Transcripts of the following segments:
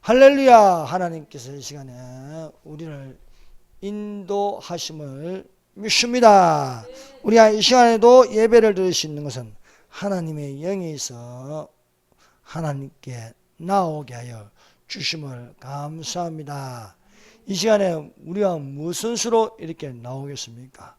할렐루야. 하나님께서 이 시간에 우리를 인도하심을 믿습니다. 우리가 이 시간에도 예배를 드릴 수 있는 것은 하나님의 영이 있어 하나님께 나오게 하여 주심을 감사합니다. 이 시간에 우리가 무슨 수로 이렇게 나오겠습니까?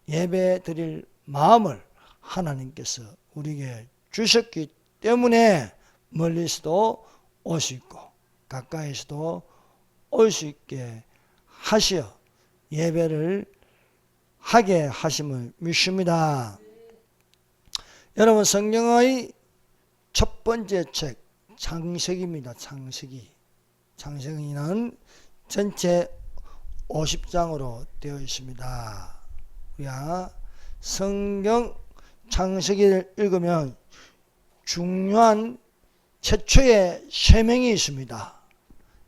예배 드릴 마음을 하나님께서 우리에게 주셨기 때문에 멀리서도 올 수 있고 가까이서도 올 수 있게 하시어 예배를 하게 하심을 믿습니다. 여러분, 성경의 첫 번째 책 창세기입니다. 창세기는 전체 50장으로 되어 있습니다. 우리가 성경 창세기를 읽으면 중요한 최초의 세명이 있습니다.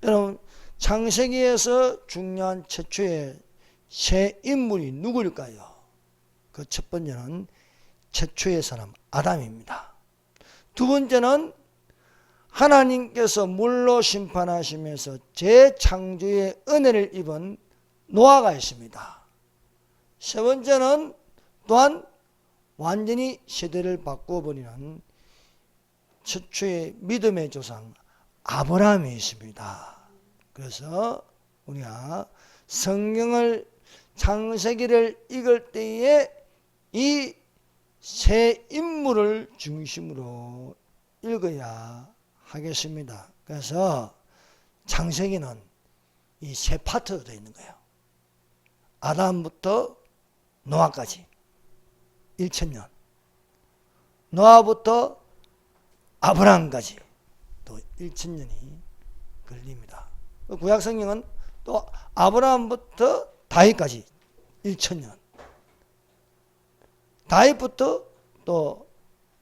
여러분, 창세기에서 중요한 최초의 세 인물이 누구일까요? 그 첫 번째는 최초의 사람 아담입니다. 두 번째는 하나님께서 물로 심판하시면서 재창조의 은혜를 입은 노아가 있습니다. 세 번째는 또한 완전히 세대를 바꿔버리는 최초의 믿음의 조상 아브라함이 있습니다. 그래서 우리가 성경을 창세기를 읽을 때에 이 세 인물을 중심으로 읽어야 하겠습니다. 그래서 창세기는 이 세 파트로 되어 있는 거예요. 아담부터 노아까지 1000년, 노아부터 아브라함까지 또 1000년이 걸립니다. 구약성경은 또 아브라함부터 다윗까지 1000년, 다윗부터 또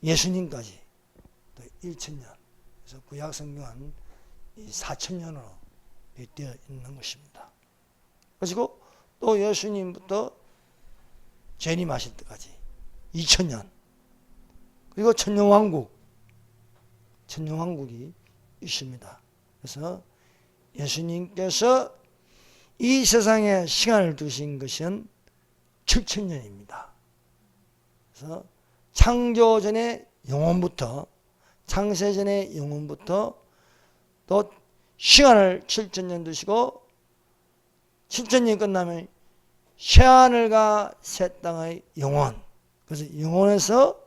예수님까지 또 1000년. 그래서 구약성경은 4000년으로 되어 있는 것입니다. 그리고 또 예수님부터 재림하실 때까지 2000년. 그리고 천년왕국이 있습니다. 그래서 예수님께서 이 세상에 시간을 두신 것은 7000년입니다. 그래서 창조전의 영원부터, 창세전의 영원부터 또 시간을 7000년 두시고 7000년이 끝나면 새하늘과 새 땅의 영원. 그래서 영원에서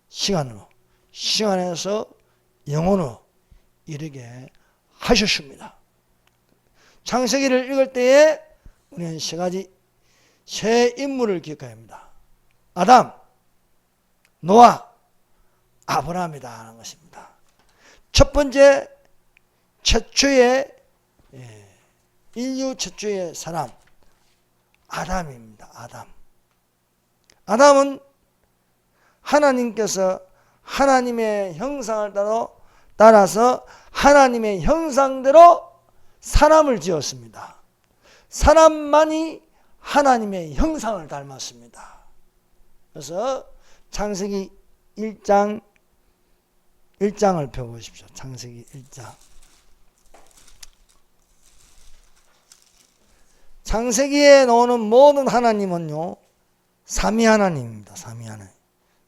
시간으로, 시간에서 영원으로 이르게 하셨습니다. 창세기를 읽을 때에 우리는 세 가지 세 인물을 기억해야 합니다. 아담, 노아, 아브라함이다 하는 것입니다. 첫 번째 최초의 인류 최초의 사람 아담입니다. 아담은 하나님께서 하나님의 형상을 따라서 하나님의 형상대로 사람을 지었습니다. 사람만이 하나님의 형상을 닮았습니다. 그래서 창세기 1장을 펴보십시오. 창세기 1장. 창세기에 나오는 모든 하나님은요, 삼위 하나님입니다.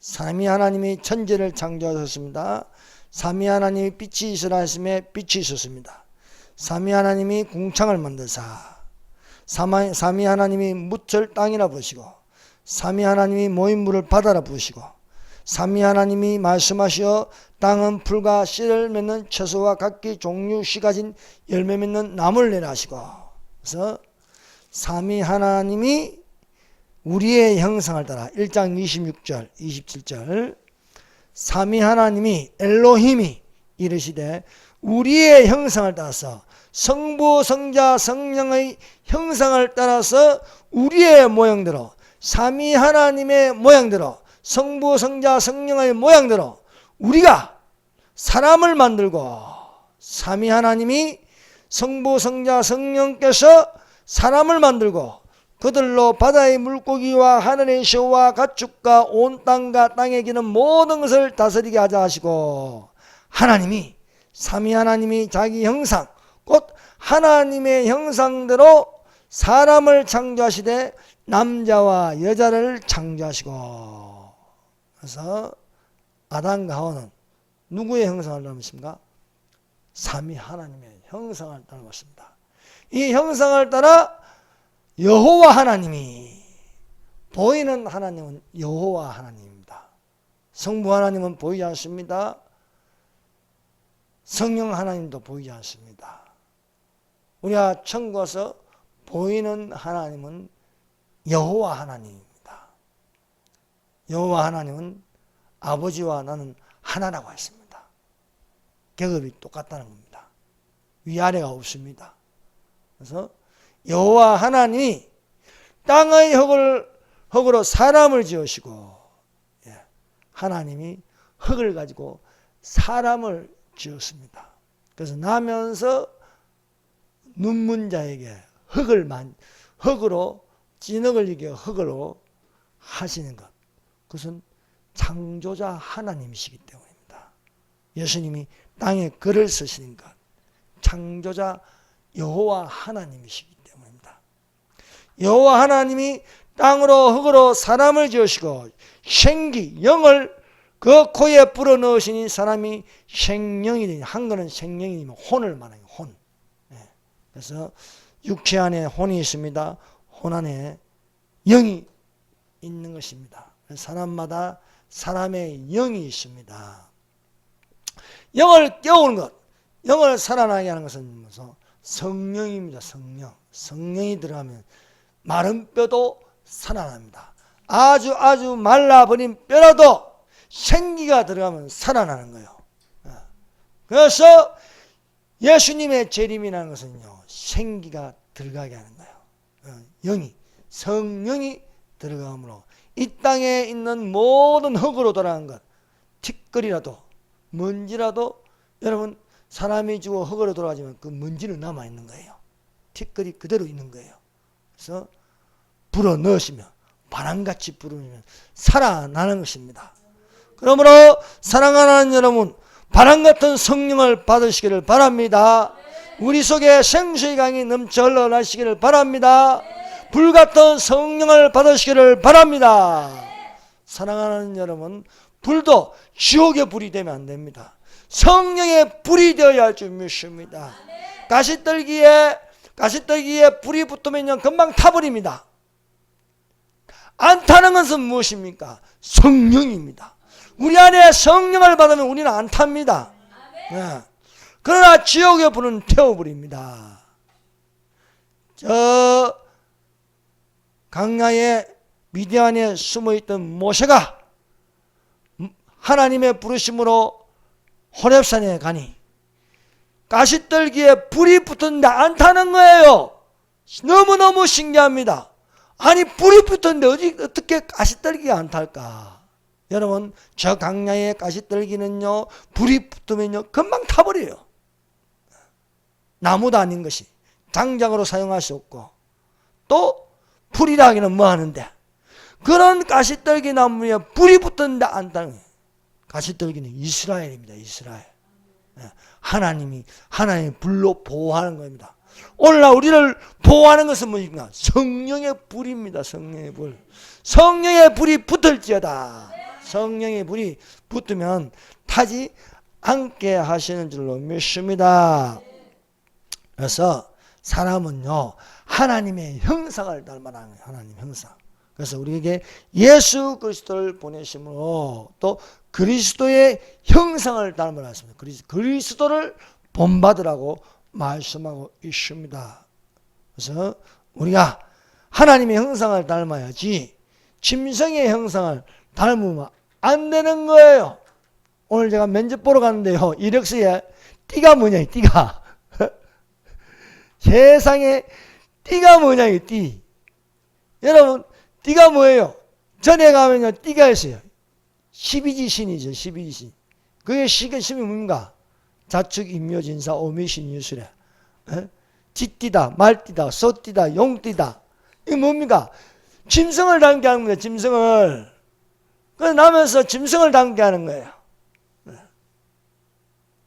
삼위 하나님이 천지를 창조하셨습니다. 삼위 하나님이 빛이 있으라 했음에 빛이 있었습니다. 삼위 하나님이 궁창을 만드사, 삼위 하나님이 무철 땅이라 부르시고, 삼위 하나님이 모인 물을 바다라 부르시고, 삼위 하나님이 말씀하시어 땅은 풀과 씨를 맺는 채소와 각기 종류 씨 가진 열매 맺는 나무를 내라 하시고. 그래서 삼위 하나님이 우리의 형상을 따라 1장 26절 27절 삼위 하나님이 엘로힘이 이르시되 우리의 형상을 따라서 성부 성자 성령의 형상을 따라서 우리의 모양대로 삼위 하나님의 모양대로 성부 성자 성령의 모양대로 우리가 사람을 만들고 삼위 하나님이 성부 성자 성령께서 사람을 만들고 그들로 바다의 물고기와 하늘의 새와 가축과 온 땅과 땅에 기는 모든 것을 다스리게 하자 하시고 하나님이 삼위 하나님이 자기 형상 곧 하나님의 형상대로 사람을 창조하시되 남자와 여자를 창조하시고, 그래서 아담과 하와는 누구의 형상을 닮았습니까? 삼위 하나님의 형상을 닮았습니다. 이 형상을 따라 여호와 하나님이, 보이는 하나님은 여호와 하나님입니다. 성부 하나님은 보이지 않습니다. 성령 하나님도 보이지 않습니다. 우리가 천국 가서 보이는 하나님은 여호와 하나님입니다. 여호와 하나님은 아버지와 나는 하나라고 했습니다. 계급이 똑같다는 겁니다. 위아래가 없습니다. 그래서 여호와 하나님이 땅의 흙으로 사람을 지으시고, 하나님이 흙을 가지고 사람을 지었습니다. 그래서 나면서 눈먼 자에게 흙으로 진흙을 이겨 흙으로 하시는 것, 그것은 창조자 하나님이시기 때문입니다. 예수님이 땅에 글을 쓰시는 것, 창조자 여호와 하나님이시기 때문입니다. 여호와 하나님이 땅으로 흙으로 사람을 지으시고 생기, 영을 그 코에 불어넣으시니 사람이 생명이 되니, 한글은 생명이 되면 혼을 말해요. 혼. 그래서 육체 안에 혼이 있습니다. 혼 안에 영이 있는 것입니다. 사람마다 사람의 영이 있습니다. 영을 깨우는 것, 영을 살아나게 하는 것은 성령입니다. 성령이 들어가면 마른 뼈도 살아납니다. 아주 말라버린 뼈라도 생기가 들어가면 살아나는 거예요. 그래서 예수님의 재림이라는 것은요, 생기가 들어가게 하는 거예요. 성령이 들어감으로 이 땅에 있는 모든 흙으로 돌아간 것, 티끌이라도 먼지라도, 여러분 사람이 죽어 흙으로 돌아가지만 그 먼지는 남아있는 거예요. 티끌이 그대로 있는 거예요. 그래서 불어 넣으시면, 바람같이 불으면 살아나는 것입니다. 그러므로 사랑하는 여러분, 바람같은 성령을 받으시기를 바랍니다. 우리 속에 생수의 강이 넘쳐 흘러나시기를 바랍니다. 불같은 성령을 받으시기를 바랍니다. 사랑하는 여러분, 불도 지옥의 불이 되면 안 됩니다. 성령의 불이 되어야 할 줄 믿습니다. 가시떨기에 불이 붙으면 금방 타버립니다. 안 타는 것은 무엇입니까? 성령입니다. 우리 안에 성령을 받으면 우리는 안 탑니다. 그러나 지옥의 불은 태워버립니다. 저 강야에 미디안에 숨어있던 모세가 하나님의 부르심으로 호렙산에 가니 가시떨기에 불이 붙었는데 안 타는 거예요. 너무너무 신기합니다. 아니 불이 붙었는데 어떻게 가시떨기가 안 탈까? 여러분, 저 강야의 가시떨기는요, 불이 붙으면요 금방 타버려요. 나무도 아닌 것이 장작으로 사용할 수 없고, 또 불이라 하기는 뭐 하는데, 그런 가시떨기 나무에 불이 붙었는데 안 타는 거예요. 가시떨기는 이스라엘입니다. 이스라엘. 하나님이 불로 보호하는 겁니다. 오늘날 우리를 보호하는 것은 무엇입니까? 성령의 불입니다. 성령의 불. 성령의 불이 붙을지어다. 성령의 불이 붙으면 타지 않게 하시는 줄로 믿습니다. 그래서 사람은요, 하나님의 형상을 닮아가는 거예요. 하나님 형상. 그래서 우리에게 예수 그리스도를 보내심으로 또 그리스도의 형상을 닮아놨습니다. 그리스도를 본받으라고 말씀하고 있습니다. 그래서 우리가 하나님의 형상을 닮아야지 짐승의 형상을 닮으면 안 되는 거예요. 오늘 제가 면접 보러 갔는데요, 이력서에 띠가 뭐냐, 띠가. 세상에 띠가 뭐냐, 이 띠. 여러분, 띠가 뭐예요? 전에 가면요, 띠가 있어요. 12지신이죠, 12지신. 그게 신이 뭡니까? 자축, 인묘진사, 오미신, 유수래. 쥐띠다, 말띠다, 소띠다, 용띠다. 이게 뭡니까? 짐승을 닮게 하는 거예요, 짐승을. 그래서 나면서 짐승을 닮게 하는 거예요.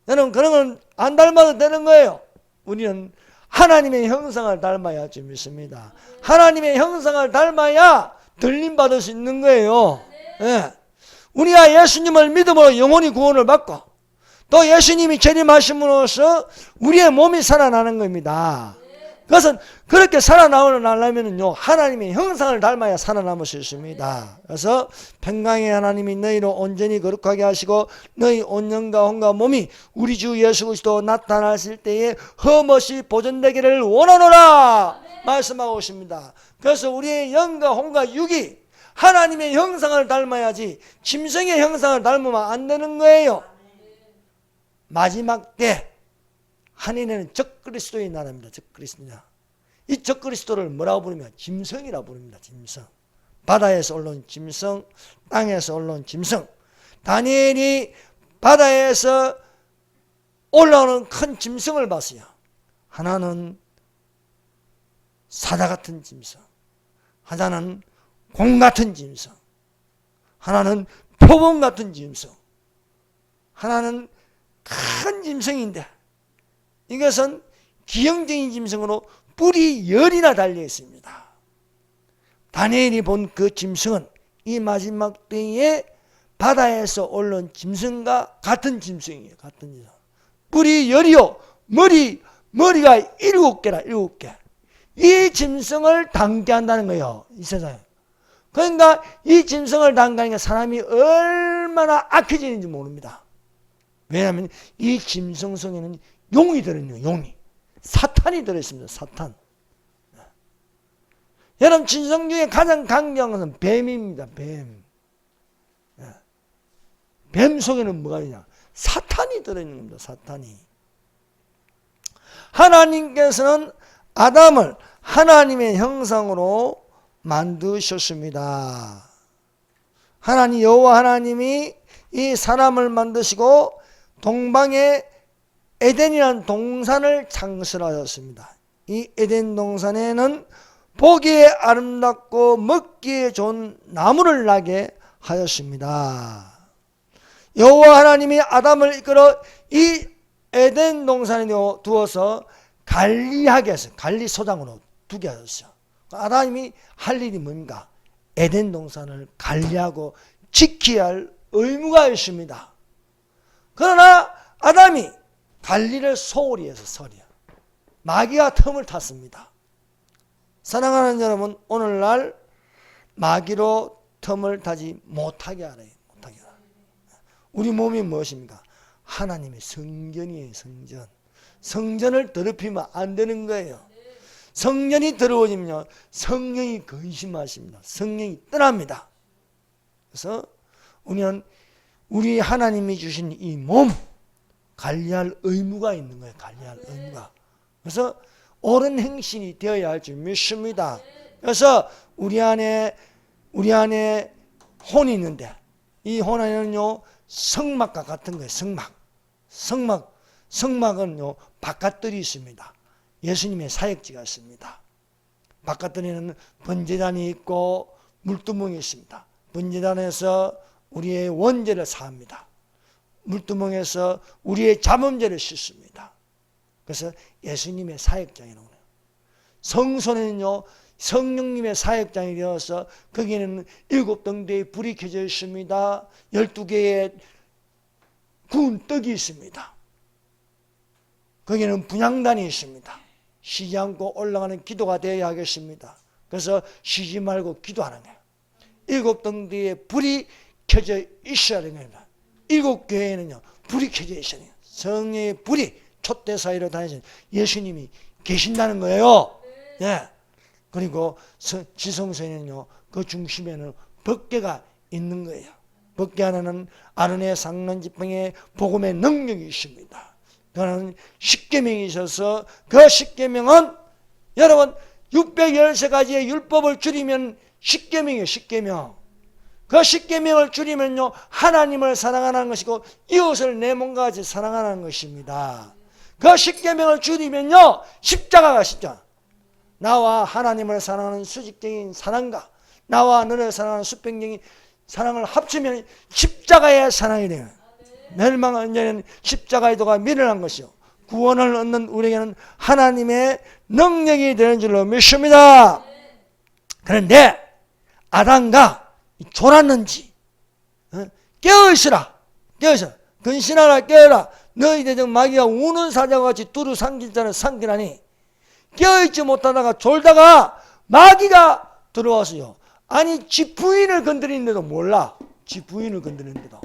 여러분 그런 건 안 닮아도 되는 거예요. 우리는 하나님의 형상을 닮아야 좀 믿습니다. 하나님의 형상을 닮아야 들림 받을 수 있는 거예요. 예. 우리가 예수님을 믿음으로 영원히 구원을 받고 또 예수님이 재림하심으로써 우리의 몸이 살아나는 겁니다. 그것은 그렇게 살아나려면요 하나님의 형상을 닮아야 살아남을 수 있습니다. 그래서 평강의 하나님이 너희를 온전히 거룩하게 하시고 너희 온 영과 혼과 몸이 우리 주 예수 그리스도 나타나실 때에 흠없이 보존되기를 원하노라 말씀하고 있습니다. 그래서 우리의 영과 혼과 육이 하나님의 형상을 닮아야지 짐승의 형상을 닮으면 안 되는 거예요. 마지막 때 하늘에는 적그리스도의 나라입니다. 적그리스도. 이 적그리스도를 뭐라고 부르면 짐승이라고 부릅니다. 짐승. 바다에서 올라온 짐승, 땅에서 올라온 짐승. 다니엘이 바다에서 올라오는 큰 짐승을 봤어요. 하나는 사자 같은 짐승, 하나는 공 같은 짐승, 하나는 표범 같은 짐승, 하나는 큰 짐승인데 이것은 기형적인 짐승으로 뿔이 열이나 달려 있습니다. 다니엘이 본 그 짐승은 이 마지막 때에 바다에서 올라온 짐승과 같은 짐승이에요. 같은 짐승. 뿔이 열이요. 머리가 7개라 7개. 이 짐승을 당대한다는 거예요. 이 세상에. 그러니까 이 짐승을 당대하니까 사람이 얼마나 악해지는지 모릅니다. 왜냐하면 이 짐승 속에는 용이 들어있는 용이. 사탄이 들어있습니다. 사탄. 여러분 짐승 중에 가장 강경한 것은 뱀입니다. 뱀. 뱀 속에는 뭐가 있냐? 사탄이 들어있는 겁니다. 사탄이. 하나님께서는 아담을 하나님의 형상으로 만드셨습니다. 하나님 여호와 하나님이 이 사람을 만드시고 동방에 에덴이라는 동산을 창설하셨습니다. 이 에덴 동산에는 보기에 아름답고 먹기에 좋은 나무를 나게 하였습니다. 여호와 하나님이 아담을 이끌어 이 에덴 동산에 두어서 관리하게 했어요. 관리소장으로 두게 하셨어요. 아담이 할 일이 뭡니까? 에덴 동산을 관리하고 지켜야 할 의무가 있습니다. 그러나 아담이 관리를 소홀히 해서 서리야. 마귀가 틈을 탔습니다. 사랑하는 여러분, 오늘날 마귀로 틈을 타지 못하게 하래요. 못하게 하라. 우리 몸이 무엇입니까? 하나님의 성전이에요. 성전. 성전을 더럽히면 안 되는 거예요. 성전이 더러워지면 성령이 근심하십니다. 성령이 떠납니다. 그래서 우리는 우리 하나님이 주신 이 몸 관리할 의무가 있는 거예요. 관리할 의무가. 그래서 옳은 행실이 되어야 할 줄 믿습니다. 그래서 우리 안에 혼이 있는데 이 혼 안에는요 성막과 같은 거예요. 성막은요 바깥들이 있습니다. 예수님의 사역지가 있습니다. 바깥들에는 번제단이 있고 물두멍이 있습니다. 번제단에서 우리의 원죄를 사합니다. 물두멍에서 우리의 잠언죄를 씻습니다. 그래서 예수님의 사역장이라고 해요. 성소는요 성령님의 사역장이 되어서 거기에는 7등대의 불이 켜져 있습니다. 12개의 구운 떡이 있습니다. 거기에는 분향단이 있습니다. 쉬지 않고 올라가는 기도가 되어야 하겠습니다. 그래서 쉬지 말고 기도하는 거예요. 7등대의 불이 켜져 있어야 되는 겁니다. 7교회에는요 불이 켜져 있어야 돼요. 성령의 불이 촛대 사이로 다니시는 예수님이 계신다는 거예요. 예. 그리고 지성소에는요 그 중심에는 법궤가 있는 거예요. 법궤 안에는 아론의 상론지팡이에 복음의 능력이 있습니다. 그는 십계명이 있어서 그 십계명은 여러분 613가지의 율법을 줄이면 십계명이에요. 십계명. 그 십계명을 줄이면요 하나님을 사랑하는 것이고 이웃을 내 몸과 같이 사랑하는 것입니다. 그 십계명을 줄이면요 십자가가 십자가. 나와 하나님을 사랑하는 수직적인 사랑과 나와 너를 사랑하는 수평적인 사랑을 합치면 십자가의 사랑이 돼요. 멸망한 자는 십자가의 도가 미련한 것이요 구원을 얻는 우리에게는 하나님의 능력이 되는 줄로 믿습니다. 그런데 아담과 졸았는지 깨어있으라 깨어있으라 근신하라 깨어라 너희 대적 마귀가 우는 사자와 같이 두루 삼킬 자는 삼키나니 깨어있지 못하다가 졸다가 마귀가 들어왔어요. 아니 지 부인을 건드리는데도 몰라. 지 부인을 건드리는데도.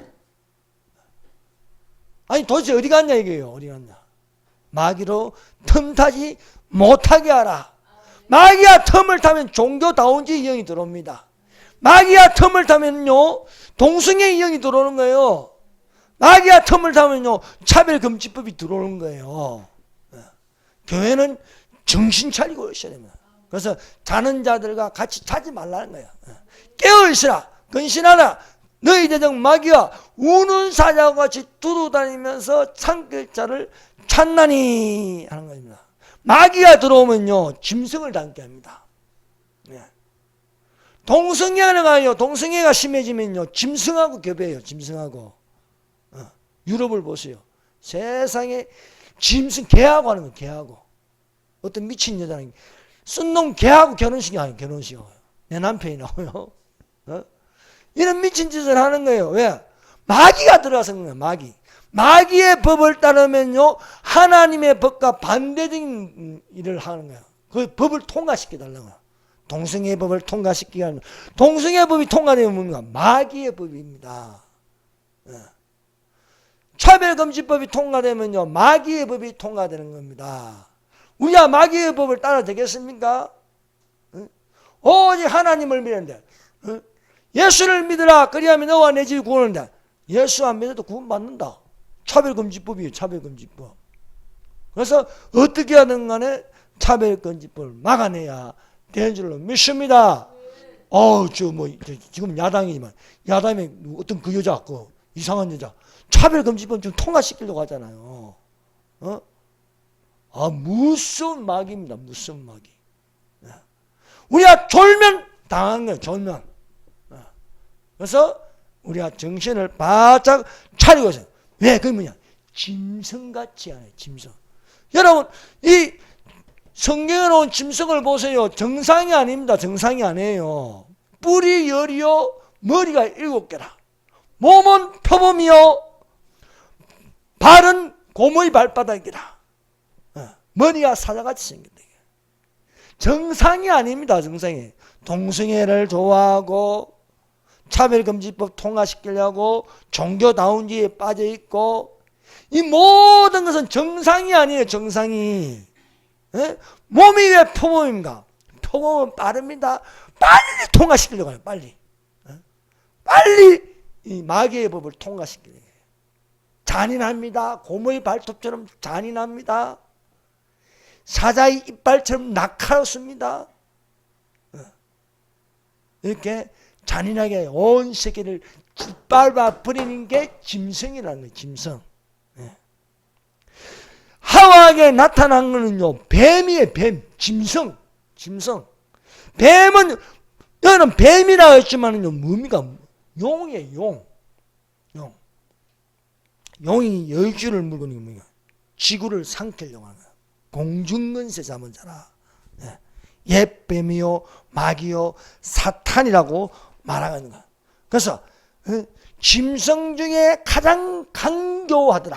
아니 도대체 어디 갔냐 이게요. 어디 갔냐. 마귀로 틈타지 못하게 하라. 마귀가 틈을 타면 종교다운지 영이 들어옵니다. 마귀가 틈을 타면요 동성애의 영이 들어오는 거예요. 마귀가 틈을 타면요 차별금지법이 들어오는 거예요. 교회는 정신 차리고 있어야 됩니다. 그래서 자는 자들과 같이 자지 말라는 거예요. 깨어있으라 근신하라 너희 대적 마귀와 우는 사자와 같이 두루다니면서 삼킬 자를 찾나니 하는 겁니다. 마귀가 들어오면요 짐승을 닮게 합니다. 동성애가 동성애가 심해지면요 짐승하고 교배해요. 짐승하고. 유럽을 보세요. 세상에 짐승 개하고 하는 거예요. 개하고. 어떤 미친 여자는 쏜놈 개하고 결혼식이 아니에요. 결혼식이에요. 내 남편이 나와요. 이런 미친 짓을 하는 거예요. 왜? 마귀가 들어가서 그런 거예요. 마귀. 마귀의 법을 따르면요 하나님의 법과 반대적인 일을 하는 거예요. 그 법을 통과시켜달라는 거예요. 동성애의 법을 통과시키게 하는 거예요. 동성애의 법이 통과되면 뭡니까? 마귀의 법입니다. 차별금지법이 통과되면요 마귀의 법이 통과되는 겁니다. 우리가 마귀의 법을 따라 되겠습니까? 오직 하나님을 믿는데 예수를 믿으라 그리하면 너와 내 집이 구원한다. 예수 안 믿어도 구원받는다. 차별금지법이에요. 차별금지법. 그래서 어떻게 하든 간에 차별금지법을 막아내야 되는 줄로 믿습니다. 지금 야당이지만 야당에 어떤 그 여자 이상한 여자 차별금지법 좀 통과시키려고 하잖아요. 무서운 마귀입니다. 무서운 마귀. 우리가 졸면 당한 거예요. 졸면. 그래서 우리가 정신을 바짝 차리고 있어요. 왜? 그게 뭐냐? 짐승같이 하네. 짐승. 여러분 이 성경에 나온 짐승을 보세요. 정상이 아닙니다. 정상이 아니에요. 뿔이 열이요 머리가 7개라. 몸은 표범이요 발은 곰의 발바닥이라. 머리가 사자같이 생겼다. 정상이 아닙니다. 정상이. 동성애를 좋아하고 차별금지법 통과시키려고 종교다운지에 빠져있고 이 모든 것은 정상이 아니에요. 정상이. 몸이 왜 표범인가? 표범은 빠릅니다. 빨리 통과시키려고 해요. 빨리. 빨리 이 마귀의 법을 통과시키려고 해요. 잔인합니다. 곰의 발톱처럼 잔인합니다. 사자의 이빨처럼 날카롭습니다. 이렇게 잔인하게 온 세계를 짓밟아 버리는 게 짐승이라는 거예요. 짐승. 하와에게 나타난 거는요 뱀이에요. 뱀. 짐승. 뱀은 여기는 뱀이라고 했지만은요 뭡니까? 용이에요. 용. 용이 열주를 물고 있는 거예요. 지구를 삼키려고 하는 거예요. 공중근세 잡은 자라. 옛뱀이요 마귀요 사탄이라고 말하는 거예요. 그래서 짐승 중에 가장 강교하더라.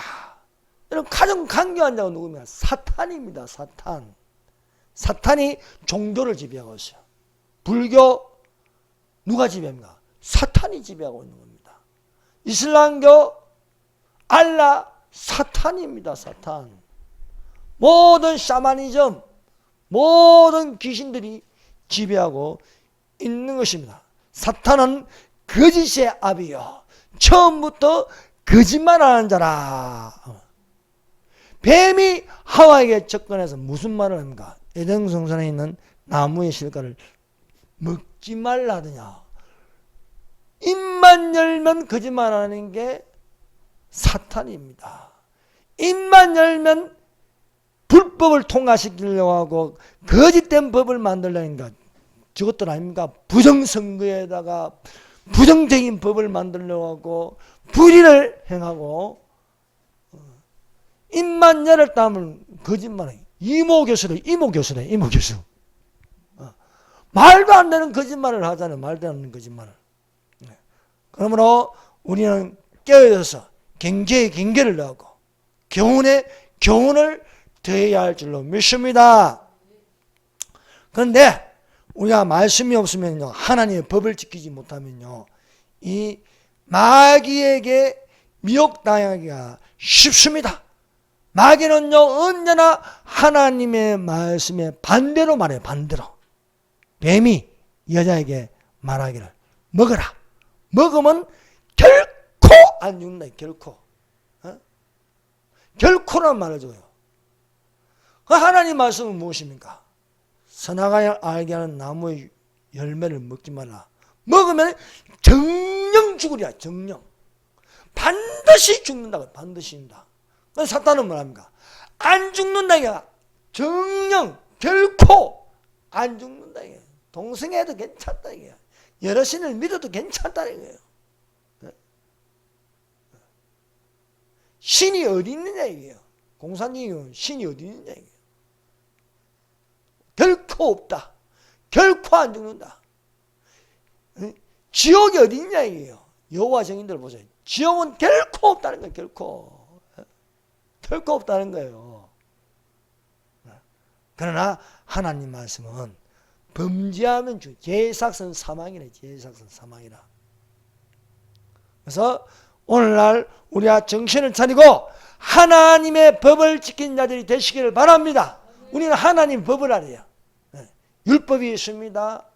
여러분 가장 강교한 자가 누구냐? 사탄입니다. 사탄. 사탄이 종교를 지배하고 있어요. 불교 누가 지배합니까? 사탄이 지배하고 있는 겁니다. 이슬람교 알라 사탄입니다. 사탄. 모든 샤머니즘 모든 귀신들이 지배하고 있는 것입니다. 사탄은 거짓의 아비요 처음부터 거짓말하는 자라. 뱀이 하와에게 접근해서 무슨 말을 합니까? 에덴 동산에 있는 나무의 실과를 먹지 말라더냐. 입만 열면 거짓말하는 게 사탄입니다. 입만 열면 불법을 통과시키려고 하고 거짓된 법을 만들려니까 저것들 아닙니까? 부정선거에다가 부정적인 법을 만들려고 하고 불의를 행하고 입만 열었다 하면 거짓말해. 이모 교수래. 말도 안 되는 거짓말을 하잖아요. 말도 안 되는 거짓말을. 그러므로 우리는 깨어져서 경계에 경계를 넣고 교훈에 교훈을 더해야 할 줄로 믿습니다. 그런데 우리가 말씀이 없으면요, 하나님의 법을 지키지 못하면요, 이 마귀에게 미혹당하기가 쉽습니다. 마귀는요, 언제나 하나님의 말씀에 반대로 말해요. 반대로. 뱀이 여자에게 말하기를 먹어라. 먹으면 결코 안 죽는다. 결코. 결코란 말을 줘요. 그 하나님 말씀은 무엇입니까? 선악을 알게 하는 나무의 열매를 먹지 말라. 먹으면 정령 죽으리라. 정령. 반드시 죽는다고. 반드시 죽는다. 그래서 사탄은 뭐합니까? 안 죽는다. 이게 정령 결코 안 죽는다. 이게 동성애도 괜찮다. 이게 여러신을 믿어도 괜찮다. 이거예요. 신이 어디 있느냐 이게요. 공산주의는 신이 어디 있느냐 이게요. 결코 없다. 결코 안 죽는다. 지옥이 어디 있냐 이게요. 여호와 증인들 보세요. 지옥은 결코 없다는 거예요. 결코. 결코 없다는 거예요. 그러나 하나님 말씀은 범죄하면 죄삭선 사망이래. 죄삭선 사망이라. 그래서 오늘날 우리가 정신을 차리고 하나님의 법을 지킨 자들이 되시기를 바랍니다. 우리는 하나님 법을 알아요. 율법이 있습니다.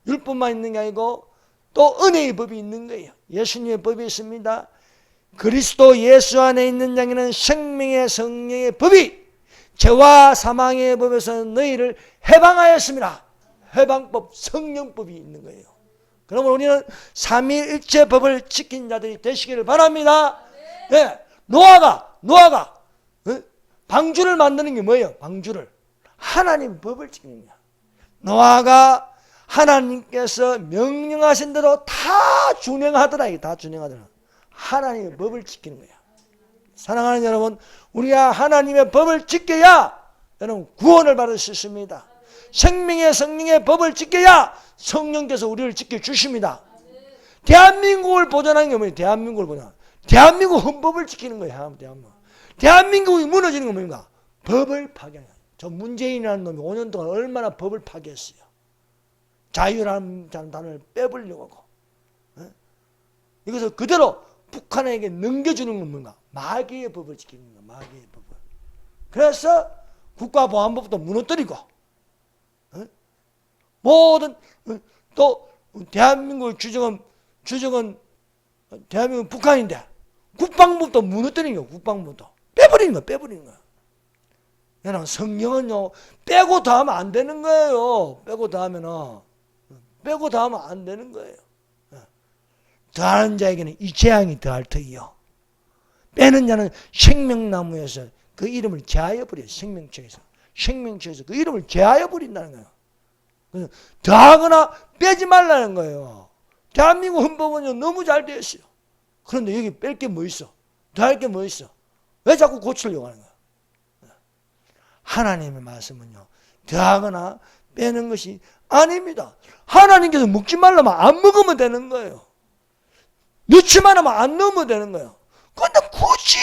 율법만 있는 게 아니고 또 은혜의 법이 있는 거예요. 예수님의 법이 있습니다. 그리스도 예수 안에 있는 자에게는 생명의 성령의 법이 죄와 사망의 법에서 너희를 해방하였습니다. 해방법, 성령법이 있는 거예요. 그러면 우리는 삼위일체 법을 지킨 자들이 되시기를 바랍니다. 네. 노아가 방주를 만드는 게 뭐예요? 방주를 하나님 법을 지키는 거야. 노아가 하나님께서 명령하신 대로 다 준행하더라. 다 준행하더라. 하나님의 법을 지키는 거야. 사랑하는 여러분, 우리가 하나님의 법을 지켜야 여러분 구원을 받을 수 있습니다. 생명의 성령의 법을 지켜야 성령께서 우리를 지켜주십니다. 대한민국을 보존하는 게 뭐예요? 대한민국을 보존. 대한민국 헌법을 지키는 거예요. 대한민국이 무너지는 건 뭡니까? 법을 파괴하는 거예요. 저 문재인이라는 놈이 5년 동안 얼마나 법을 파괴했어요. 자유라는 단어를 빼버리려고 하고. 이것을 그대로 북한에게 넘겨주는 건 뭔가? 마귀의 법을 지키는 거예요. 마귀의 법을. 그래서 국가보안법도 무너뜨리고 모든 또 대한민국의 주적은 대한민국 북한인데 국방부도 무너뜨리는 거예요. 국방부도 빼버리는 거예요. 여러분 성령은요 빼고 더하면 안 되는 거예요. 빼고 더하면 안 되는 거예요. 더하는 자에게는 이 재앙이 더할 터이요. 빼는 자는 생명나무에서 그 이름을 제하여 버려요. 생명책에서 그 이름을 제하여 버린다는 거예요. 그래서 더하거나 빼지 말라는 거예요. 대한민국 헌법은요 너무 잘 되어 있어요. 그런데 여기 뺄 게 뭐 있어? 더할 게 뭐 있어? 왜 자꾸 고치려고 하는 거야? 하나님의 말씀은요 더하거나 빼는 것이 아닙니다. 하나님께서 먹지 말라면 안 먹으면 되는 거예요. 넣지만 하면 안 넣으면 되는 거예요. 그런데 굳이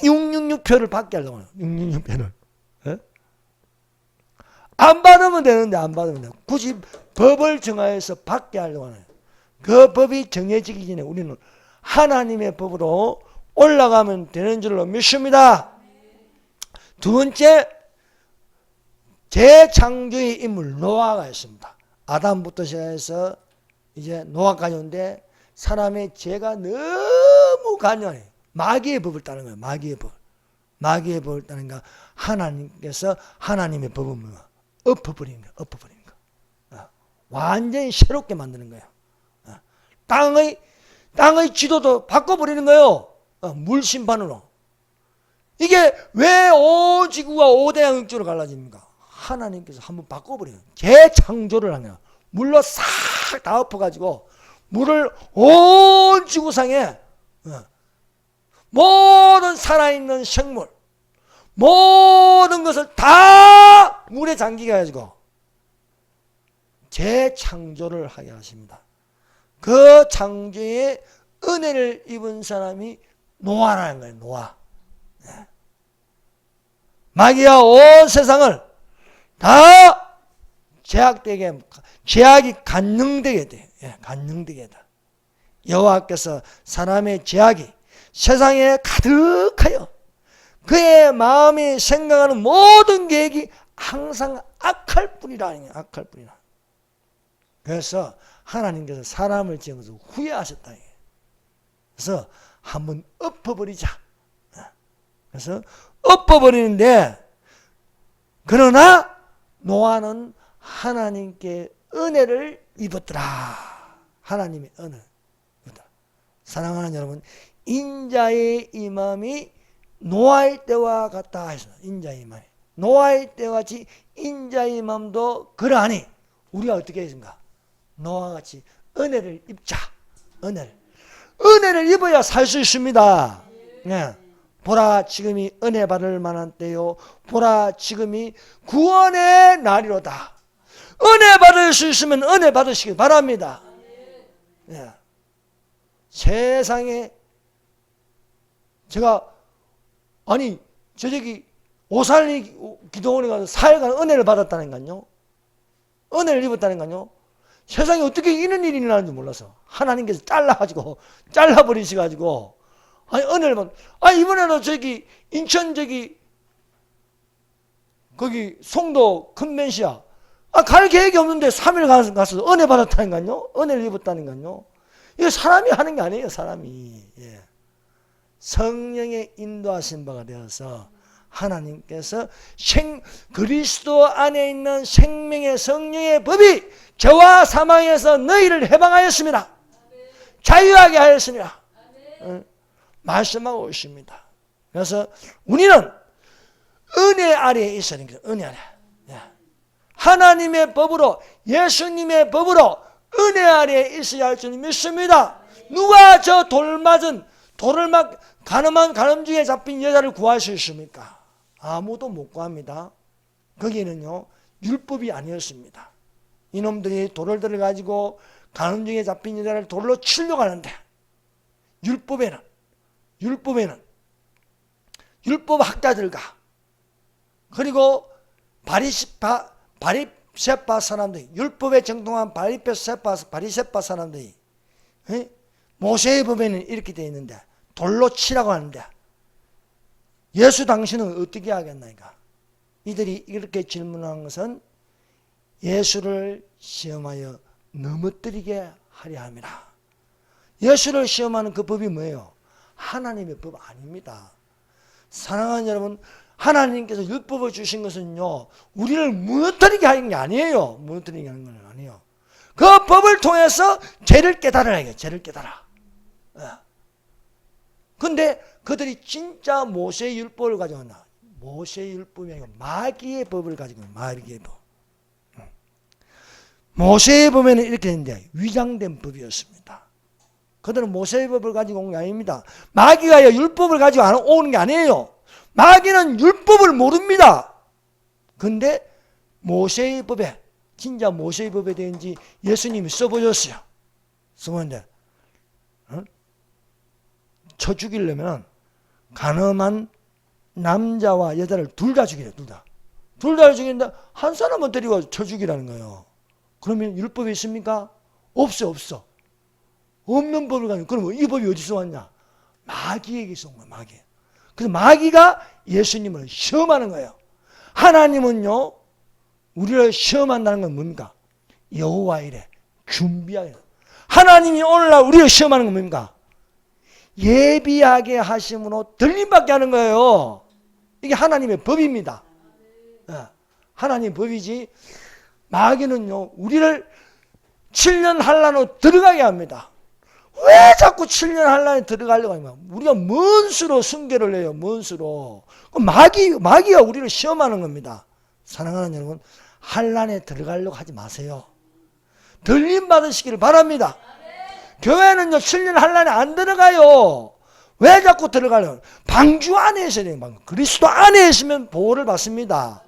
666표를 받게 하려고 해요. 666표를. 안 받으면 되는데 안 받으면 돼요. 굳이 법을 정하여서 받게 하려고 하는 거예요. 그 법이 정해지기 전에 우리는 하나님의 법으로 올라가면 되는 줄로 믿습니다. 두 번째, 재창조의 인물 노아가 있습니다. 아담부터 시작해서 이제 노아까지 오는데 사람의 죄가 너무 간절해. 마귀의 법을 따는 거예요. 마귀의 법을 따르니까 하나님께서 하나님의 법은 뭐야? 엎어버리는 거야. 완전히 새롭게 만드는 거야. 땅의 지도도 바꿔버리는 거예요. 물 심판으로. 이게 왜 지구가 5대양육조로 갈라집니까? 하나님께서 한번 바꿔버려요. 재창조를 하냐. 물로 싹 다 엎어가지고 물을 온 지구상에 모든 살아있는 생물, 모든 것을 다 물에 잠기게 해가지고 재창조를 하게 하십니다. 그 창조의 은혜를 입은 사람이 노아라는 거예요. 노아. 마귀가 온 세상을 다 죄악이 간능되게 돼요. 간능되게 돼. 여호와께서 사람의 죄악이 세상에 가득하여 그의 마음이 생각하는 모든 계획이 항상 악할 뿐이라. 악할 뿐이라. 그래서 하나님께서 사람을 지은 것을 후회하셨다. 그래서 한번 엎어버리자. 그래서 엎어버리는데, 그러나 노아는 하나님께 은혜를 입었더라. 하나님의 은혜. 사랑하는 여러분, 인자의 임함이 노아의 때와 같다 하셨어요. 인자의 임함이. 노아의 때와 같이 인자의 임함도 그러하니 우리가 어떻게 했는가? 노아와 같이 은혜를 입자. 은혜를 입어야 살 수 있습니다. 네. 보라 지금이 은혜 받을 만한 때요, 보라 지금이 구원의 날이로다. 은혜 받을 수 있으면 은혜 받으시기 바랍니다. 네. 세상에 제가 저기 오살리 기도원에 가서 4일간 은혜를 받았다니까요. 은혜를 입었다니까요. 세상에 어떻게 이런 일이 일어나는지 몰라서 하나님께서 잘라버리셔가지고 은혜를 받. 이번에는 저기 인천 거기 송도 컨벤시아 갈 계획이 없는데 3일 가서 은혜 받았다니까요. 은혜를 입었다니까요. 이거 사람이 하는 게 아니에요. 사람이. 성령의 인도하신 바가 되어서 하나님께서 그리스도 안에 있는 생명의 성령의 법이 죄와 사망에서 너희를 해방하였습니다. 자유하게 하였습니다. 말씀하고 있습니다. 그래서 우리는 은혜 아래에 있어야 됩니다. 은혜 아래. 하나님의 법으로, 예수님의 법으로 은혜 아래에 있어야 할 줄 믿습니다. 누가 저 돌을 막 가늠한 가늠중에 잡힌 여자를 구할 수 있습니까? 아무도 못 구합니다. 거기에는요 율법이 아니었습니다. 이놈들이 돌을 들어가지고 가늠중에 잡힌 여자를 돌로 치려고 하는데, 율법에는 율법학자들과 그리고 바리새파 사람들이, 율법에 정통한 바리새파 사람들이 모세의 법에는 이렇게 되어 있는데 돌로 치라고 하는데, 예수 당신은 어떻게 하겠나이까? 이들이 이렇게 질문한 것은 예수를 시험하여 넘어뜨리게 하려 함이라. 예수를 시험하는 그 법이 뭐예요? 하나님의 법 아닙니다. 사랑하는 여러분, 하나님께서 율법을 주신 것은요 우리를 무너뜨리게 하는 게 아니에요. 무너뜨리게 하는 건 아니에요. 그 법을 통해서 죄를 깨달아야. 죄를 깨달아. 근데 그들이 진짜 모세의 율법을 가지고 왔나? 모세의 율법이 아니고 마귀의 법을 가지고 있는 마귀의 법. 모세의 법에는 이렇게 했는데 위장된 법이었습니다. 그들은 모세의 법을 가지고 온 게 아닙니다. 마귀가 율법을 가지고 오는 게 아니에요. 마귀는 율법을 모릅니다. 근데 모세의 법에, 진짜 모세의 법에 대한지 예수님이 써보셨어요. 써보는데 쳐 죽이려면 가늠한 남자와 여자를 둘 다 죽이래요. 둘 다 죽이는데 한 사람은 데리고 쳐 죽이라는 거예요. 그러면 율법이 있습니까? 없어. 없는 법을 가지고. 그러면 이 법이 어디서 왔냐? 마귀에게서 온 거예요. 마귀. 그래서 마귀가 예수님을 시험하는 거예요. 하나님은요 우리를 시험한다는 건 뭡니까? 여호와 이래 준비하게. 하나님이 오늘날 우리를 시험하는 건 뭡니까? 예비하게 하심으로 들림받게 하는 거예요. 이게 하나님의 법입니다. 하나님의 법이지. 마귀는요 우리를 7년 환란으로 들어가게 합니다. 왜 자꾸 7년 환란에 들어가려고 하냐? 우리가 뭔 수로 순교를 해요. 뭔 수로. 마귀가 우리를 시험하는 겁니다. 사랑하는 여러분, 환란에 들어가려고 하지 마세요. 들림 받으시기를 바랍니다. 교회는요 7년 환란에 안 들어가요. 왜 자꾸 들어가려고? 방주 안에 있어야 돼요. 방주. 그리스도 안에 있으면 보호를 받습니다.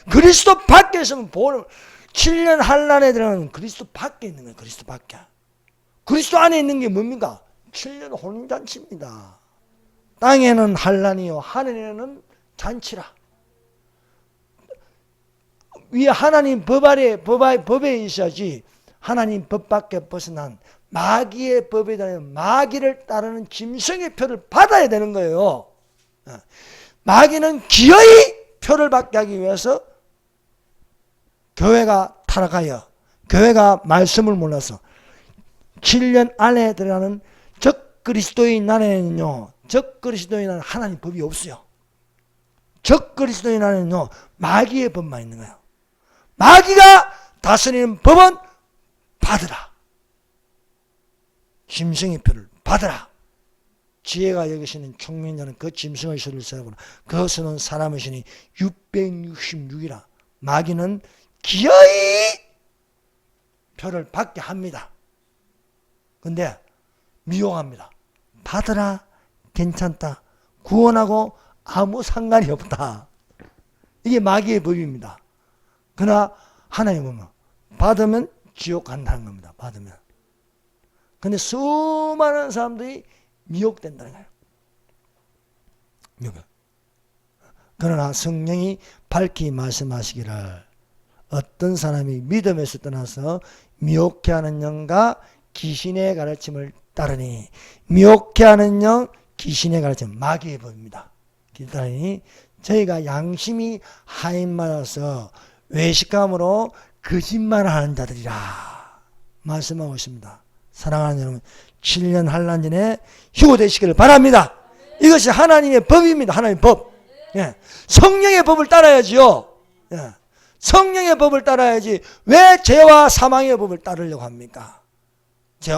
그리스도 밖에 있으면 보호를 7년 환란에 들어가는 그리스도 밖에 있는 거예요. 그리스도 밖에. 그리스도 안에 있는 게 뭡니까? 7년 혼인잔치입니다. 땅에는 환란이요 하늘에는 잔치라. 위에 하나님 법 아래 법에 있어야지 하나님 법 밖에 벗어난 마귀의 법에 대한 마귀를 따르는 짐승의 표를 받아야 되는 거예요. 마귀는 기어이 표를 받게 하기 위해서 교회가 타락하여 교회가 말씀을 몰라서 7년 안에 들어가는 적 그리스도인 안에는요, 적 그리스도인 안에 하나님 법이 없어요. 적 그리스도인 안에는요, 마귀의 법만 있는 거예요. 마귀가 다스리는 법은 받으라. 짐승의 표를 받으라. 지혜가 여기시는 총명자는 그 짐승의 수를 세우거나 그 수는 사람의 신이 666이라. 마귀는 기어이 표를 받게 합니다. 근데 미혹합니다. 받으라. 괜찮다. 구원하고 아무 상관이 없다. 이게 마귀의 법입니다. 그러나 하나님은 받으면 지옥 간다는 겁니다. 받으면. 근데 수많은 사람들이 미혹된다는 거예요. 미혹. 그러나 성령이 밝히 말씀하시기를 어떤 사람이 믿음에서 떠나서 미혹해하는 영과 귀신의 가르침을 따르니, 미혹해하는 영, 귀신의 가르침, 마귀의 법입니다. 따르니 저희가 양심이 하인받아서 외식함으로 거짓말하는 자들이라 말씀하고 있습니다. 사랑하는 여러분, 7년 환란 전에 휴고되시기를 바랍니다. 이것이 하나님의 법입니다. 하나님의 법. 예. 성령의 법을 따라야지요. 예. 성령의 법을 따라야지 왜 죄와 사망의 법을 따르려고 합니까?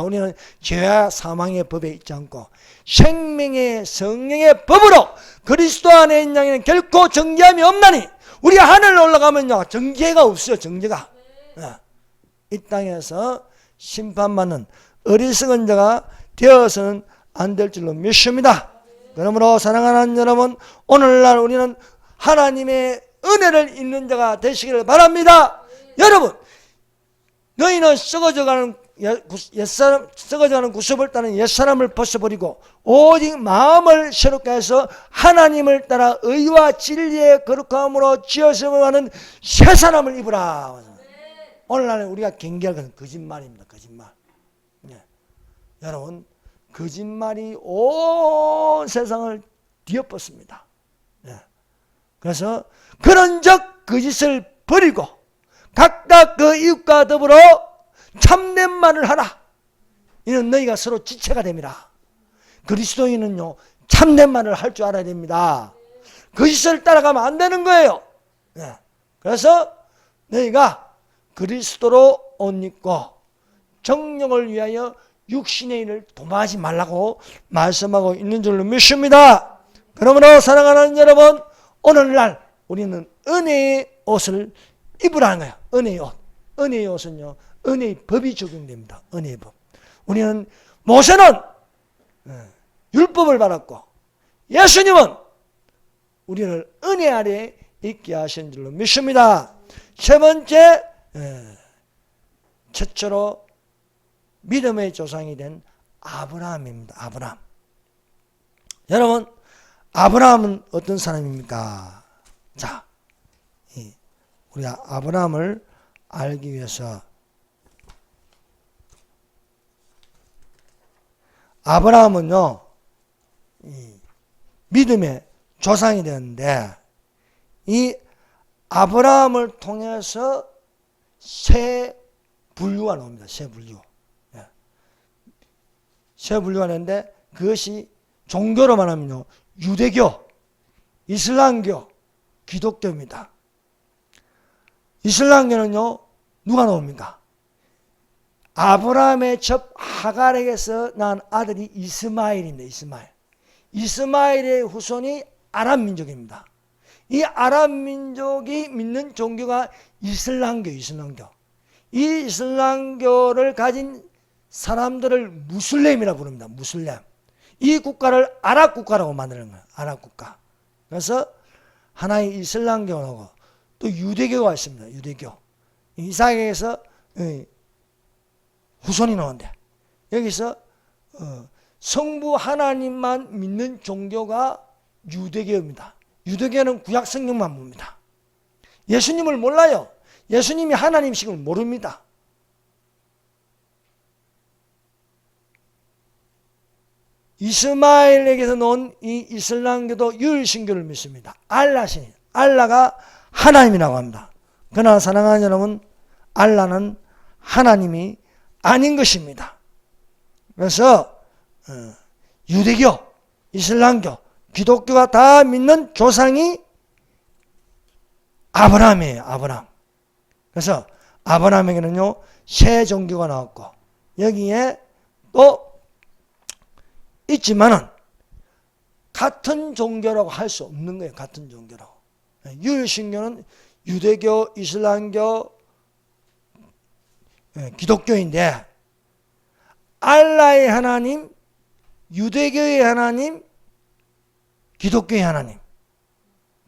우리는 죄와 사망의 법에 있지 않고 생명의 성령의 법으로 그리스도 안에 있는 양에는 결코 정죄함이 없나니, 우리가 하늘로 올라가면요 정죄가 없어요. 정죄가. 예. 이 땅에서 심판받는 어리석은 자가 되어서는 안 될 줄로 믿습니다. 그러므로 사랑하는 여러분, 오늘날 우리는 하나님의 은혜를 입는 자가 되시기를 바랍니다. 여러분, 너희는 썩어져가는 옛사람, 썩어져가는 구습을 따는 옛사람을 벗어버리고 오직 마음을 새롭게 해서 하나님을 따라 의와 진리의 거룩함으로 지어서 하는 새 사람을 입으라. 오늘날 우리가 경계할 것은 거짓말입니다. 거짓말. 네. 여러분, 거짓말이 온 세상을 뒤엎었습니다. 네. 그래서 그런 적 거짓을 버리고 각각 그 이웃과 더불어 참된 말을 하라. 이는 너희가 서로 지체가 됩니다. 그리스도인은요 참된 말을 할 줄 알아야 됩니다. 거짓을 따라가면 안 되는 거예요. 네. 그래서 너희가 그리스도로 옷 입고 정령을 위하여 육신의 일을 도모하지 말라고 말씀하고 있는 줄로 믿습니다. 그러므로 사랑하는 여러분, 오늘날 우리는 은혜의 옷을 입으라는 거예요. 은혜의 옷. 은혜의 옷은요 은혜의 법이 적용됩니다. 은혜의 법. 우리는 모세는 율법을 받았고 예수님은 우리를 은혜 아래 있게 하신 줄로 믿습니다. 세 번째, 최초로 믿음의 조상이 된 아브라함입니다. 아브라함. 여러분, 아브라함은 어떤 사람입니까? 자, 우리가 아브라함을 알기 위해서 아브라함은요 믿음의 조상이 되었는데 이 아브라함을 통해서 새 분류가 나옵니다. 새 분류. 새 분류가 나는데 그것이 종교로 말하면요 유대교, 이슬람교, 기독교입니다. 이슬람교는요 누가 나옵니까? 아브라함의 첩 하갈에게서 난 아들이 이스마엘입니다. 이스마엘. 이스마엘의 후손이 아람 민족입니다. 이 아람 민족이 믿는 종교가 이슬람교, 이슬람교. 이 이슬람교를 가진 사람들을 무슬림이라 부릅니다. 무슬림. 이 국가를 아랍 국가라고 만드는 거예요. 아랍 국가. 그래서 하나의 이슬람교하고 또 유대교가 있습니다. 유대교. 이삭에게서 후손이 나오는데 여기서 성부 하나님만 믿는 종교가 유대교입니다. 유대교는 구약 성경만 봅니다. 예수님을 몰라요. 예수님이 하나님이심을 모릅니다. 이스마엘에게서 나온 이 이슬람교도 유일신교를 믿습니다. 알라신, 알라가 하나님이라고 합니다. 그러나 사랑하는 여러분, 알라는 하나님이 아닌 것입니다. 그래서 유대교, 이슬람교, 기독교가 다 믿는 조상이 아브라함이에요. 아브라함. 그래서 아브라함에게는요 새 종교가 나왔고 여기에 또 있지만은 같은 종교라고 할 수 없는 거예요. 같은 종교라고. 유일신교는 유대교, 이슬람교, 기독교인데 알라의 하나님, 유대교의 하나님, 기독교의 하나님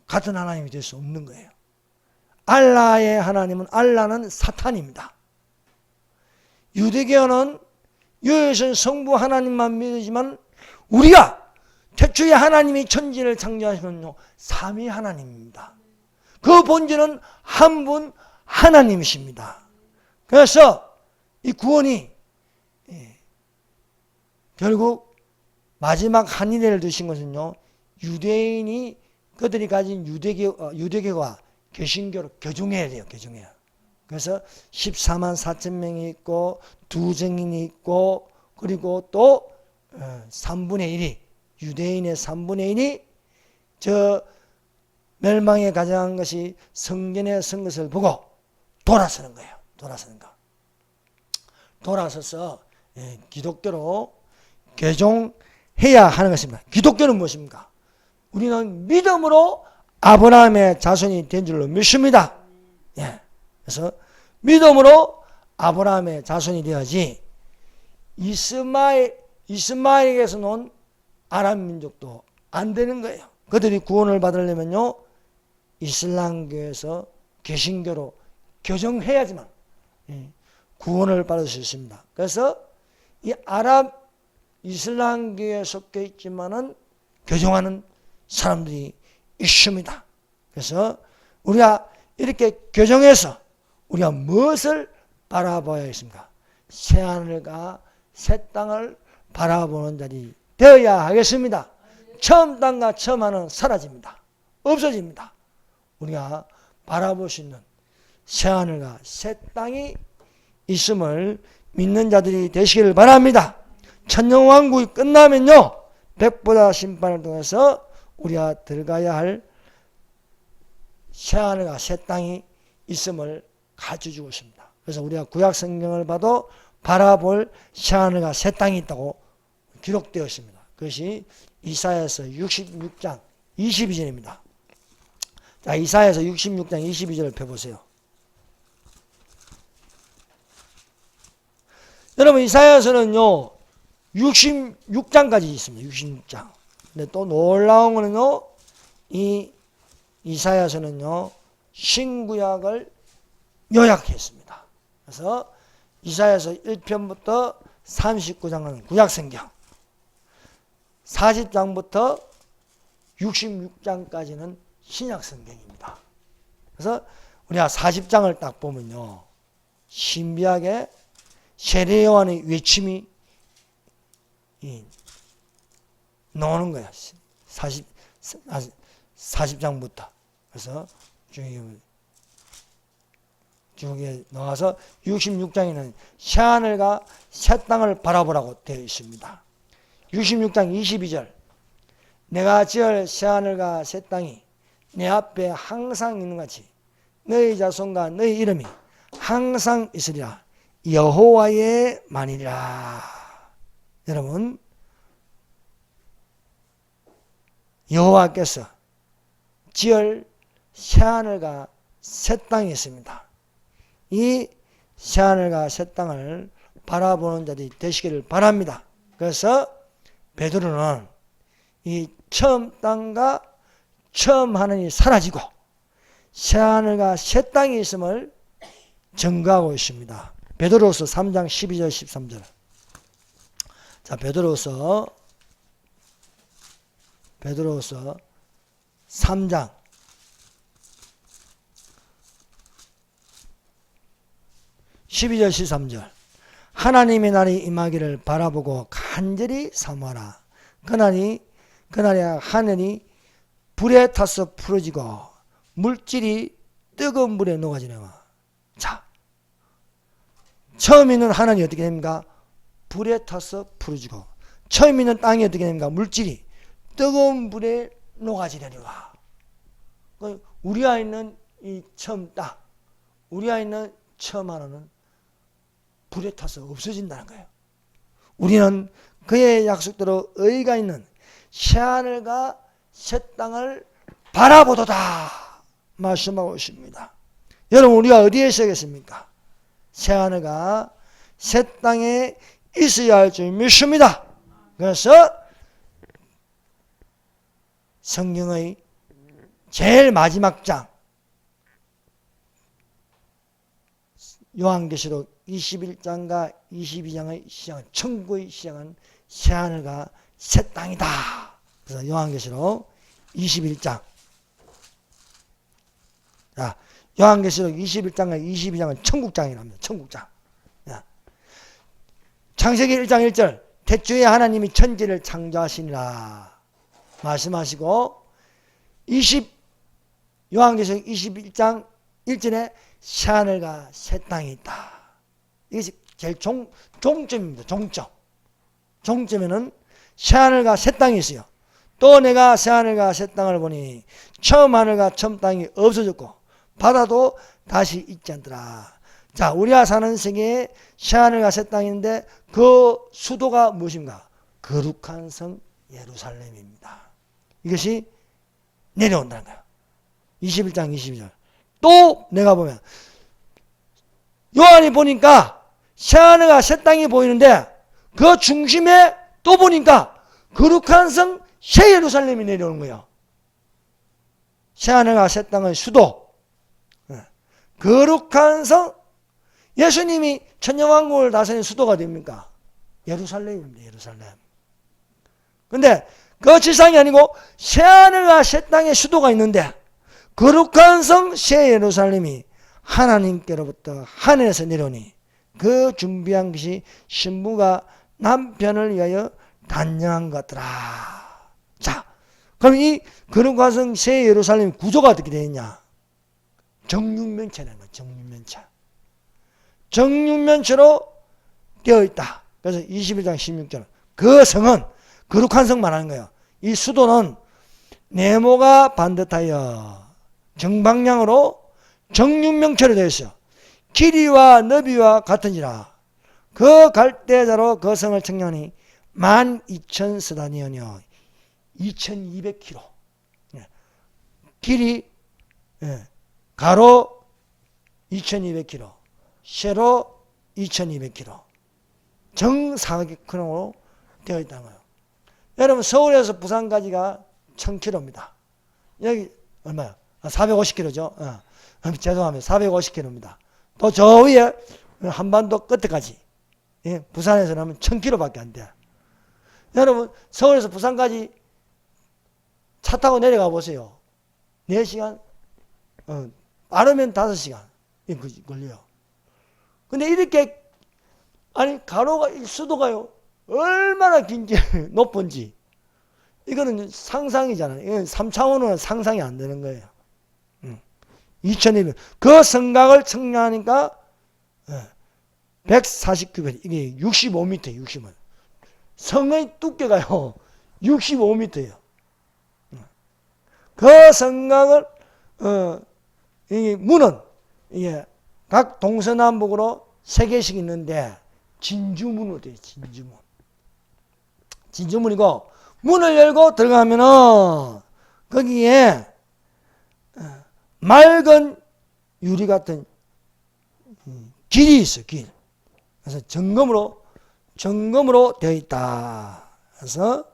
같은 하나님이 될 수 없는 거예요. 알라의 하나님은 알라는 사탄입니다. 유대교는 유일신 성부 하나님만 믿지만 우리가 태초에 하나님이 천지를 창조하시는요 삼위 하나님입니다. 그 본질은 한 분 하나님이십니다. 그래서 이 구원이 결국 마지막 한인회를 드신 것은요 유대인이 그들이 가진 유대교와 개신교로 교중해야 돼요. 교중해야. 그래서 14만 4천 명이 있고 두 증인이 있고 그리고 또 3분의 1이 유대인의 3분의 1이 저 멸망에 가장한 것이 성전에 선 것을 보고 돌아서는 거예요. 돌아서는 거. 돌아서서 기독교로 개종해야 하는 것입니다. 기독교는 무엇입니까? 우리는 믿음으로 아브라함의 자손이 된 줄로 믿습니다. 예. 그래서 믿음으로 아브라함의 자손이 되어야지 이스마엘에게서 놓은 아랍 민족도 안 되는 거예요. 그들이 구원을 받으려면요 이슬람교에서 개신교로 교정해야지만 구원을 받을 수 있습니다. 그래서 이 아랍 이슬람교에 속해 있지만은 교정하는 사람들이 있습니다. 그래서 우리가 이렇게 교정해서 우리가 무엇을 바라봐야겠습니까? 새하늘과 새 땅을 바라보는 자리 되어야 하겠습니다. 처음 땅과 처음 하늘은 사라집니다. 없어집니다. 우리가 바라볼 수 있는 새하늘과 새 땅이 있음을 믿는 자들이 되시기를 바랍니다. 천년왕국이 끝나면요 백보다 심판을 통해서 우리가 들어가야 할 새하늘과 새 땅이 있음을 가르쳐주고 있습니다. 그래서 우리가 구약 성경을 봐도 바라볼 새하늘과 새 땅이 있다고 기록되어 있습니다. 그것이 이사야서 66장 22절입니다. 자, 이사야서 66장 22절을 펴보세요. 여러분 이사야서는요 66장까지 있습니다. 66장. 근데 또 놀라운 거는요 이 이사야서는요 신구약을 요약했습니다. 그래서 이사야서 1편부터 39장은 구약성경, 40장부터 66장까지는 신약성경입니다. 그래서 우리가 40장을 딱 보면요 신비하게 세례요한의 외침이 나오는 거야. 40장부터. 그래서 쭉에 나와서 66장에는 새하늘과 새 땅을 바라보라고 되어 있습니다. 66장 22절 내가 지을 새하늘과 새 땅이 내 앞에 항상 있는 같이 너희 자손과 너희 이름이 항상 있으리라. 여호와의 만이라. 여러분 여호와께서 지을 새하늘과 새 땅이 있습니다. 이 새하늘과 새 땅을 바라보는 자들이 되시기를 바랍니다. 그래서 베드로는 이 처음 땅과 처음 하늘이 사라지고 새하늘과 새 땅이 있음을 증거하고 있습니다. 베드로서 3장 12절 13절. 자, 베드로서 3장 12절 13절. 하나님의 날이 임하기를 바라보고 간절히 사모하라. 그날이 하늘이 불에 타서 풀어지고 물질이 뜨거운 물에 녹아지네와. 자, 처음 있는 하늘이 어떻게 됩니까? 불에 타서 풀어지고, 처음 있는 땅이 어떻게 됩니까? 물질이 뜨거운 물에 녹아지려니와. 우리 안에 있는 이 처음 땅, 우리 안에 있는 처음 하나는 불에 타서 없어진다는 거예요. 우리는 그의 약속대로 의가 있는 새하늘과 새 땅을 바라보도다 말씀하고 있습니다. 여러분, 우리가 어디에 있어야겠습니까? 새하늘과 새 땅에 있어야 할 줄 믿습니다. 그래서 성경의 제일 마지막 장 요한계시록 21장과 22장의 시작은, 천국의 시작은 새하늘과 새 땅이다. 그래서 요한계시록 21장. 자, 요한계시록 21장과 22장은 천국장이랍니다. 천국장. 창세기 1장 1절. 태초에 하나님이 천지를 창조하시니라 말씀하시고, 요한계시록 21장 1절에 새하늘과 새 땅이 있다. 이것이 제일 종점입니다. 종점에는 새하늘과 새 땅이 있어요. 또 내가 새하늘과 새 땅을 보니 처음 하늘과 처음 땅이 없어졌고 바다도 다시 있지 않더라. 자, 우리가 사는 세계에 새하늘과 새 땅인데 그 수도가 무엇인가? 거룩한 성 예루살렘입니다. 이것이 내려온다는 거예요. 21장 22절. 또 내가 보면 요한이 보니까 새하늘과 새 땅이 보이는데 그 중심에 또 보니까 거룩한 성 새 예루살렘이 내려오는 거예요. 새하늘과 새 땅의 수도, 거룩한 성. 예수님이 천년왕국을 다스리는 수도가 됩니까? 예루살렘입니다. 예루살렘. 근데 그 지상이 아니고 새하늘과 새 땅의 수도가 있는데 거룩한 성 새 예루살렘이 하나님께로부터 하늘에서 내려오니 그 준비한 것이 신부가 남편을 위하여 단정한 것더라. 자, 그럼 이 거룩한 성 새 예루살렘 구조가 어떻게 되어 있냐? 정육면체라는 거예요. 정육면체. 정육면체로 되어 있다. 그래서 21장 16절. 그 성은 거룩한 성 말하는 거예요. 이 수도는 네모가 반듯하여 정방향으로 정육면체로 되어 있어요. 길이와 너비와 같은지라. 그 갈대자로 그 성을 청량하니 12,000스다니언이요 2,200km. 길이 가로 2,200km, 세로 2,200km, 정사각형으로 되어 있다는 거예요. 여러분, 서울에서 부산까지가 1,000km입니다. 여기 얼마야? 450km죠. 죄송합니다. 450km입니다. 또 저 위에 한반도 끝에까지, 부산에서 하면 1,000km밖에 안 돼. 여러분, 서울에서 부산까지 차 타고 내려가 보세요. 4시간, 빠르면 5시간 걸려요. 근데 이렇게, 아니, 가로가, 수도가요, 얼마나 긴지, 높은지, 이거는 상상이잖아요. 이건 3차원으로는 상상이 안 되는 거예요. 2,200. 그 성곽을 청량하니까 149m, 이게 65m, 65m. 성의 두께가요, 65m예요. 그 성곽을, 이 문은, 이게 각 동서남북으로 3개씩 있는데, 진주문으로 돼요, 진주문. 진주문이고, 문을 열고 들어가면은, 거기에, 맑은 유리 같은 길이 있어, 길. 그래서 점검으로 되어 있다. 그래서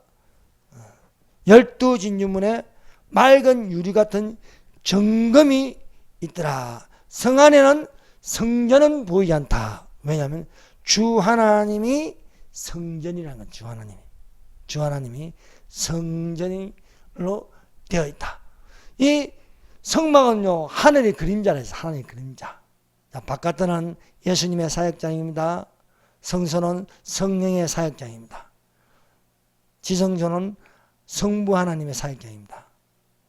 12진주문에 맑은 유리 같은 정금이 있더라. 성 안에는 성전은 보이지 않다. 왜냐하면 주 하나님이 성전이라는 건 주 하나님이 성전으로 되어 있다. 이 성막은요, 하늘의 그림자라 해서 하늘의 그림자. 자, 바깥은 예수님의 사역장입니다. 성소는 성령의 사역장입니다. 지성소는 성부 하나님의 사역장입니다.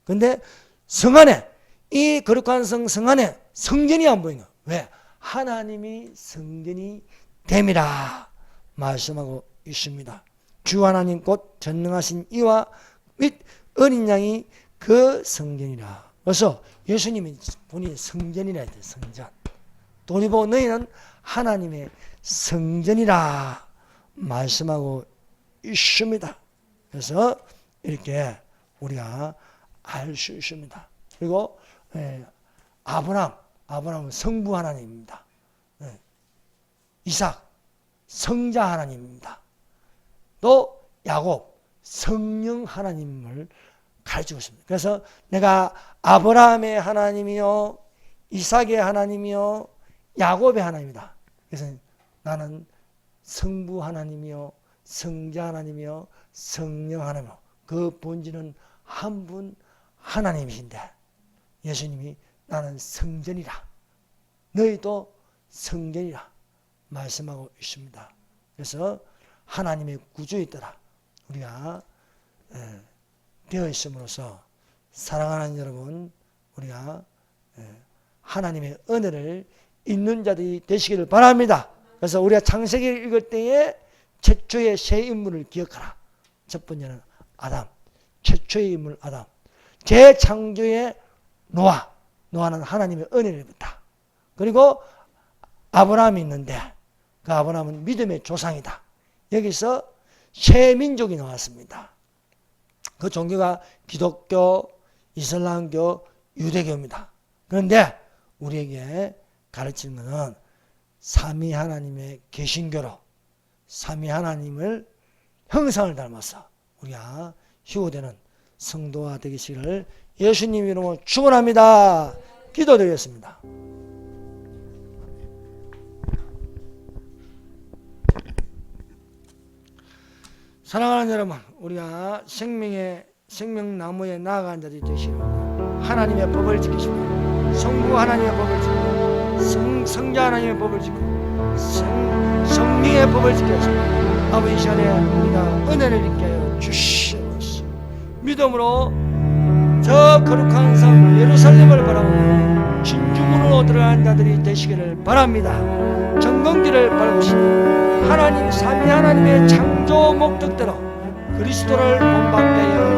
근데 성 안에, 이 거룩한 성 안에 성전이 안 보이는 거예요. 왜? 하나님이 성전이 됨이라 말씀하고 있습니다. 주 하나님 곧 전능하신 이와 및 어린 양이 그 성전이라. 그래서 예수님이 본인이 성전이라 했대요. 성전. 도리보 너희는 하나님의 성전이라 말씀하고 있습니다. 그래서 이렇게 우리가 알 수 있습니다. 그리고 아브라함은 성부 하나님입니다. 이삭 성자 하나님입니다. 또 야곱 성령 하나님을 가르치고 있습니다. 그래서 내가 아브라함의 하나님이요, 이삭의 하나님이요, 야곱의 하나님이다. 그래서 나는 성부 하나님이요, 성자 하나님이요, 성령 하나님이요. 그 본질은 한 분 하나님이신데 예수님이 나는 성전이라, 너희도 성전이라 말씀하고 있습니다. 그래서 하나님의 구주에 따라 우리가 되어 있음으로써 사랑하는 여러분, 우리가 하나님의 은혜를 있는 자들이 되시기를 바랍니다. 그래서 우리가 창세기를 읽을 때에 최초의 새 인물을 기억하라. 첫 번째는 아담, 최초의 인물 아담. 재창조의 노아는 하나님의 은혜를 받다. 그리고 아브라함이 있는데 그 아브라함은 믿음의 조상이다. 여기서 새 민족이 나왔습니다. 그 종교가 기독교, 이슬람교, 유대교입니다. 그런데 우리에게 가르치는 것은 삼위 하나님의 개신교로 삼위 하나님을 형상을 닮아서 우리가 휴거되는 성도가 되시기를 예수님 이름으로 축원합니다. 기도드리겠습니다. 사랑하는 여러분, 우리가 생명나무에 나아간 자들이 되시고 하나님의 법을 지키시고 성부 하나님의 법을 지키고 성자 하나님의 법을 지키고 성령의 법을 지켜서 아버지 시간에 우리가 은혜를 입게 하여 주시옵소서. 믿음으로 저 거룩한 성 예루살렘을 바라보며 진주문으로 들어간 자들이 되시기를 바랍니다. 정금기를 밟으시고 하나님 삼위 하나님의 창조 목적대로 그리스도를 본받게 하여